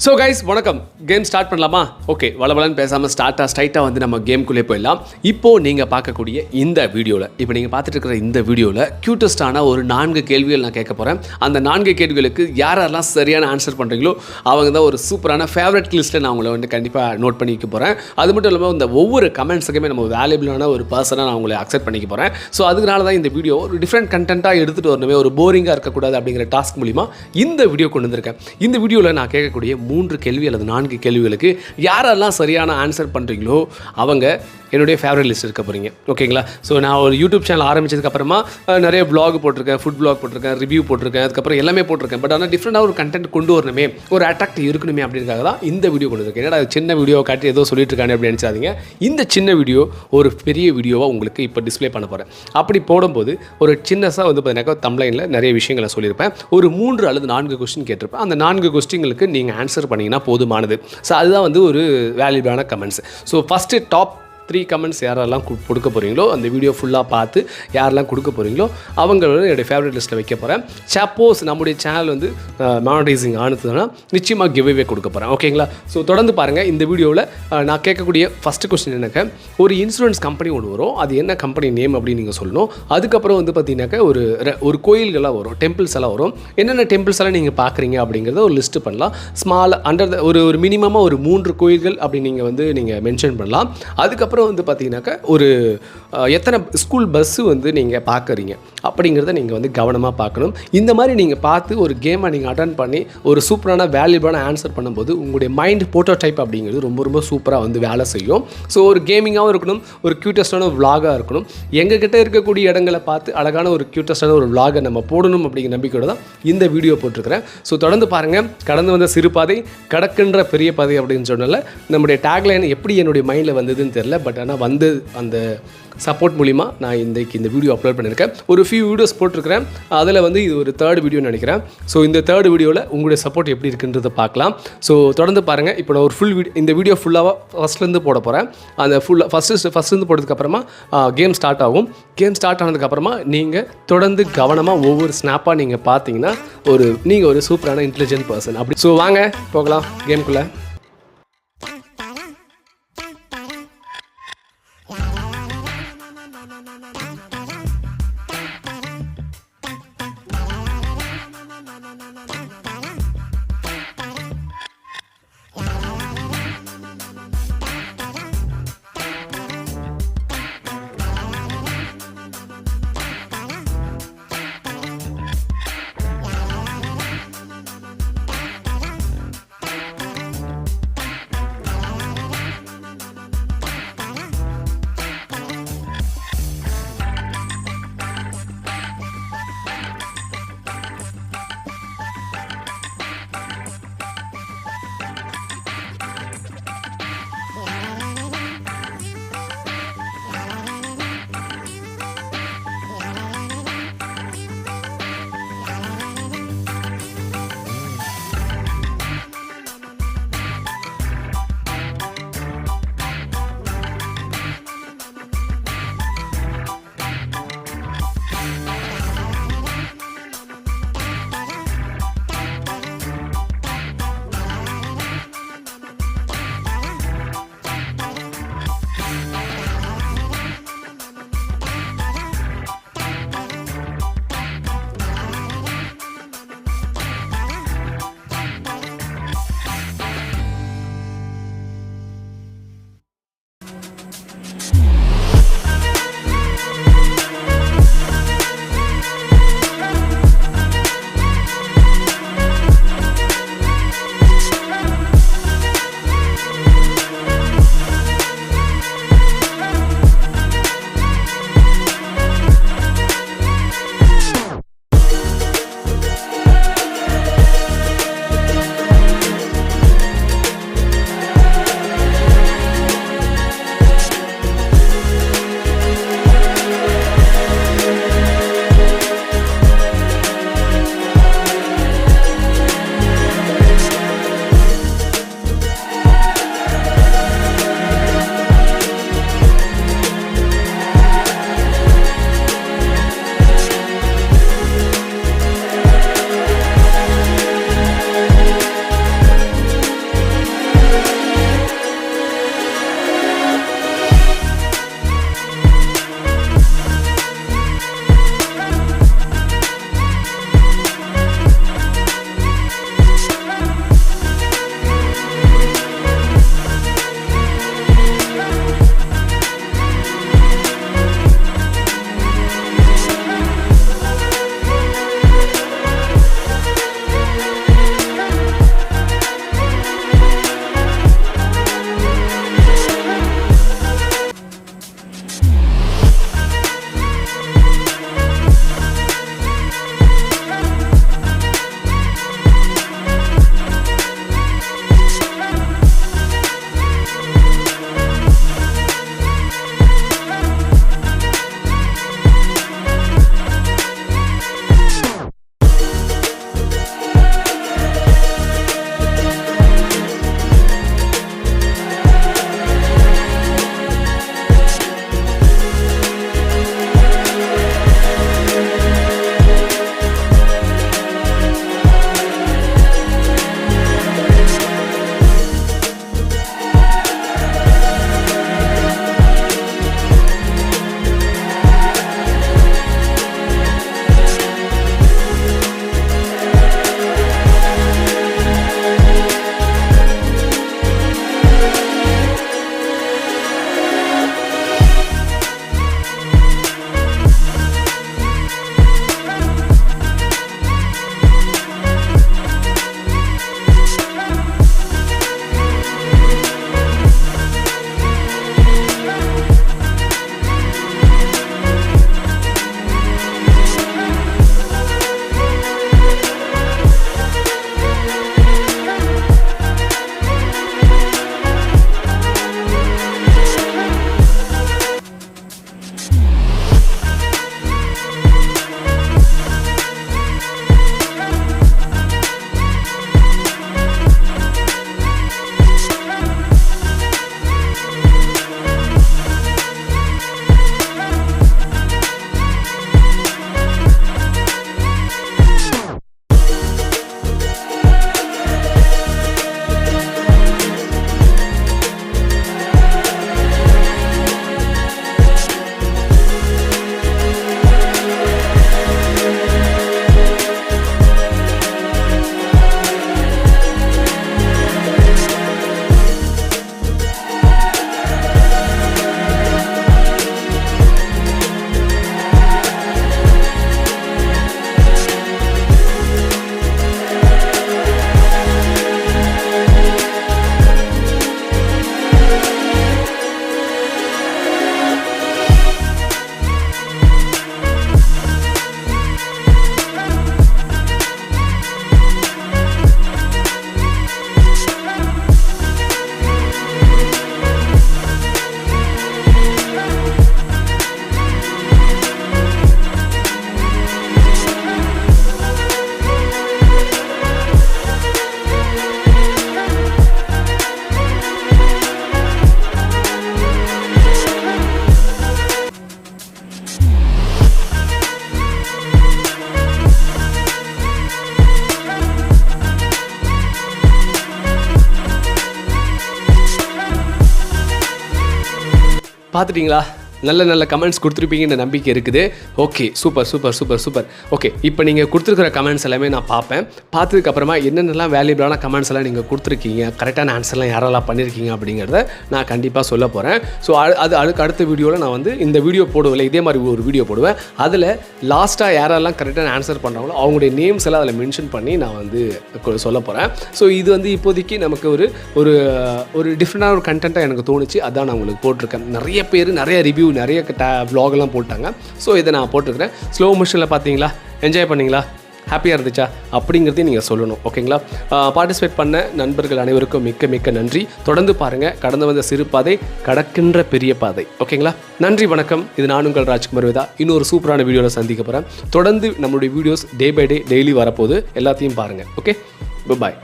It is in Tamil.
ஸோ கைஸ் வணக்கம். கேம் ஸ்டார்ட் பண்ணலாமா? ஓகே, வளவலன்னு பேசாமல் ஸ்ட்ரைட்டாக வந்து நம்ம கேம்குள்ளே போயிடலாம். இப்போது நீங்கள் பார்க்கக்கூடிய இந்த வீடியோவில், இப்போ நீங்கள் பார்த்துட்டு இருக்கிற இந்த வீடியோவில் க்யூட்டஸ்டான ஒரு 4 கேள்விகள் நான் கேட்க போகிறேன். அந்த 4 கேள்விகளுக்கு யாரெல்லாம் சரியான ஆன்சர் பண்ணுறீங்களோ அவங்க தான் ஒரு சூப்பரான ஃபேவரட் லிஸ்ட்டில் நான் உங்களை வந்து கண்டிப்பாக நோட் பண்ணி வைக்க போகிறேன். அது மட்டும் இல்லாமல் இந்த ஒவ்வொரு கமெண்ட்ஸுக்குமே நம்ம வேல்யூபிளான ஒரு பர்சனாக நான் உங்களை அக்செப்ட் பண்ணிக்க போகிறேன். ஸோ அதனால தான் இந்த வீடியோ ஒரு டிஃப்ரெண்ட் கண்டென்ட்டாக எடுத்துகிட்டு வரணுமே, ஒரு போரிங்காக இருக்கக்கூடாது அப்படிங்கிற டாஸ்க் மூலிமா இந்த வீடியோ கொண்டு வந்திருக்கேன். இந்த வீடியோவில் நான் கேட்கக்கூடிய 3 கேள்வி அல்லது 4 கேள்விகளுக்கு யாரெல்லாம் சரியான ஆன்சர் பண்ணுறீங்களோ அவங்க என்னுடைய ஃபேவரட் லிஸ்ட் இருக்க போகிறீங்க. ஓகேங்களா? ஸோ நான் ஒரு யூடியூப் சேனல் ஆரம்பித்ததுக்கப்புறமா நிறைய வ்ளாக் போட்டிருக்கேன், ஃபுட் வ்ளாக் போட்டிருக்கேன், ரிவ்யூ போட்டிருக்கேன், அதுக்கப்புறம் எல்லாமே போட்டிருக்கேன். பட் ஆனால் டிஃப்ரெண்டாக ஒரு கண்டென்ட் கொண்டு வரணுமே, ஒரு அட்ராக்ட் இருக்கணுமே அப்படின்றதுக்காக தான் இந்த வீடியோ கொண்டு வந்திருக்கேன். ஏன்னா சின்ன வீடியோ காட்டி ஏதோ சொல்லிட்டு இருக்கானே அப்படின்னு நினச்சாதீங்க. இந்த சின்ன வீடியோ ஒரு பெரிய வீடியோவாக உங்களுக்கு இப்போ டிஸ்பிளே பண்ண போகிறேன். அப்படி போடும்போது ஒரு சின்னஸாக வந்து பார்த்தீங்கன்னா தம்ப்லைனில் நிறைய விஷயங்களை சொல்லியிருப்பேன். ஒரு 3 அல்லது 4 கொஸ்டின் கேட்டிருப்பேன். அந்த 4 கொஸ்டின்களுக்கு நீங்கள் ஆன்சர் பண்ணிங்கன்னா போதுமானது. ஸோ அதுதான் வந்து ஒரு வேல்யூபிளான comments. So first top 3 comments யாரெல்லாம் கொடுக்க போகிறீங்களோ, அந்த வீடியோ ஃபுல்லாக பார்த்து யாரெல்லாம் கொடுக்க போகிறீங்களோ அவங்களோட என்னுடைய ஃபேவரட் லிஸ்ட்டில் வைக்க போகிறேன். சப்போஸ் நம்முடைய சேனல் வந்து மானிட்டைசிங் ஆனதுன்னா நிச்சயமாக கிவ்அவே கொடுக்க போகிறேன். ஓகேங்களா? ஸோ தொடர்ந்து பாருங்கள். இந்த வீடியோவில் நான் கேட்கக்கூடிய ஃபஸ்ட்டு கொஸ்டின் என்னக்கா, ஒரு இன்சூரன்ஸ் கம்பெனி ஒன்று வரும். அது என்ன கம்பெனி நேம் அப்படின்னு நீங்கள் சொல்லணும். அதுக்கப்புறம் வந்து பார்த்தீங்கன்னாக்கா ஒரு கோயில்களாக வரும், டெம்பிள்ஸ் எல்லாம் வரும். என்னென்ன டெம்பிள்ஸ் எல்லாம் நீங்கள் பார்க்குறீங்க அப்படிங்கிறத ஒரு லிஸ்ட்டு பண்ணலாம். ஸ்மால் அண்டர் ஒரு மினிமமாக ஒரு 3 கோயில்கள் அப்படி நீங்கள் மென்ஷன் பண்ணலாம். அதுக்கப்புறம் வந்து பார்த்தீங்கன்னாக்கா ஒரு எத்தனை ஸ்கூல் பஸ்ஸு வந்து நீங்கள் பார்க்குறீங்க அப்படிங்கிறத நீங்கள் வந்து கவனமாக பார்க்கணும். இந்த மாதிரி நீங்கள் பார்த்து ஒரு கேமை நீங்கள் அட்டன் பண்ணி ஒரு சூப்பரான வேல்யூபான ஆன்சர் பண்ணும்போது உங்களுடைய மைண்ட் போட்டோடைப் அப்படிங்கிறது ரொம்ப ரொம்ப சூப்பராக வந்து வேலை செய்யும். ஸோ ஒரு கேமிங்காகவும் இருக்கணும், ஒரு க்யூட்டஸ்டான விளாகாக இருக்கணும். எங்ககிட்ட இருக்கக்கூடிய இடங்களை பார்த்து அழகான ஒரு க்யூட்டஸ்டான ஒரு விளாகை நம்ம போடணும் அப்படிங்கிற நம்பிக்கையோடு தான் இந்த வீடியோ போட்டிருக்கிறேன். ஸோ தொடர்ந்து பாருங்கள். கடந்து வந்த சிறுபாதை கடக்கின்ற பெரிய பாதை அப்படின்னு சொன்னால நம்முடைய டேக்லைன் எப்படி என்னுடைய மைண்டில் வந்ததுன்னு தெரியல. பட் ஆனால் வந்து அந்த சப்போர்ட் மூலிமா நான் இந்த வீடியோ அப்லோட் பண்ணியிருக்கேன். ஒரு ஃபியூ வீடியோஸ் போட்டிருக்கிறேன். அதில் வந்து இது ஒரு 3rd வீடியோன்னு நினைக்கிறேன். ஸோ இந்த 3rd வீடியோவில் உங்களுடைய சப்போர்ட் எப்படி இருக்குன்றதை பார்க்கலாம். ஸோ தொடர்ந்து பாருங்கள். இப்போ நான் ஒரு இந்த வீடியோ ஃபுல்லாக ஃபஸ்ட்லேருந்து போட போகிறேன். அந்த ஃபஸ்ட்லேருந்து போட்டதுக்கப்புறமா கேம் ஸ்டார்ட் ஆகும். கேம் ஸ்டார்ட் ஆனதுக்கப்புறமா நீங்கள் தொடர்ந்து கவனமாக ஒவ்வொரு ஸ்னாப்பாக நீங்கள் பார்த்தீங்கன்னா நீங்கள் ஒரு சூப்பரான இன்டெலிஜென்ட் பர்சன் அப்படி. ஸோ வாங்க போகலாம் கேம்குள்ளே. பார்த்துட்டிங்களா? நல்ல நல்ல கமெண்ட்ஸ் கொடுத்துருப்பீங்கன்னு நம்பிக்கை இருக்குது. Okay, super super super super. Okay, இப்போ நீங்கள் கொடுத்துருக்குற கமெண்ட்ஸ் எல்லாமே நான் பார்ப்பேன். பார்த்ததுக்கப்புறமா என்னென்னலாம் வேல்யூபிளான கமெண்ட்ஸ் எல்லாம் நீங்கள் கொடுத்துருக்கீங்க, கரெக்டான ஆன்சர்லாம் யாரெல்லாம் பண்ணியிருக்கீங்க அப்படிங்கிறத நான் கண்டிப்பாக சொல்ல போகிறேன். ஸோ அதுக்கு அடுத்த வீடியோவில் நான் வந்து இந்த வீடியோ போடுவேன், இதே மாதிரி ஒரு வீடியோ போடுவேன். அதில் லாஸ்ட்டாக யாரெல்லாம் கரெக்டான ஆன்சர் பண்ணுறாங்களோ அவங்களுடைய நேம்ஸ் எல்லாம் அதில் மென்ஷன் பண்ணி நான் வந்து சொல்ல போகிறேன். ஸோ இது வந்து இப்போதைக்கு நமக்கு ஒரு ஒரு டிஃப்ரெண்டான ஒரு கண்டென்ட்டாக எனக்கு தோணுச்சு. அதான் நான் உங்களுக்கு போட்டிருக்கேன். நிறைய பேர் நிறைய ரிவ்யூ நிறைய vlogலாம் போட்டாங்க. ஸோ இதை நான் போட்டிருக்கிறேன். ஸ்லோ மோஷனில் பார்த்தீங்களா, என்ஜாய் பண்ணிங்களா, ஹாப்பியாக இருந்துச்சா அப்படிங்கிறதையும் நீங்கள் சொல்லணும். ஓகேங்களா? பார்ட்டிசிபேட் பண்ண நண்பர்கள் அனைவருக்கும் மிக்க மிக்க நன்றி. தொடர்ந்து பாருங்கள். கடந்து வந்த சிறு பாதை கடக்கின்ற பெரிய பாதை. ஓகேங்களா? நன்றி, வணக்கம். இது நான் உங்கள் ராஜ்குமார் வேதா. இன்னொரு சூப்பரான வீடியோவில் சந்திக்க போகிறேன். தொடர்ந்து நம்மளுடைய videos day by day daily வரப்போகுது. எல்லாத்தையும் பாருங்கள். ஓகே, பாய்.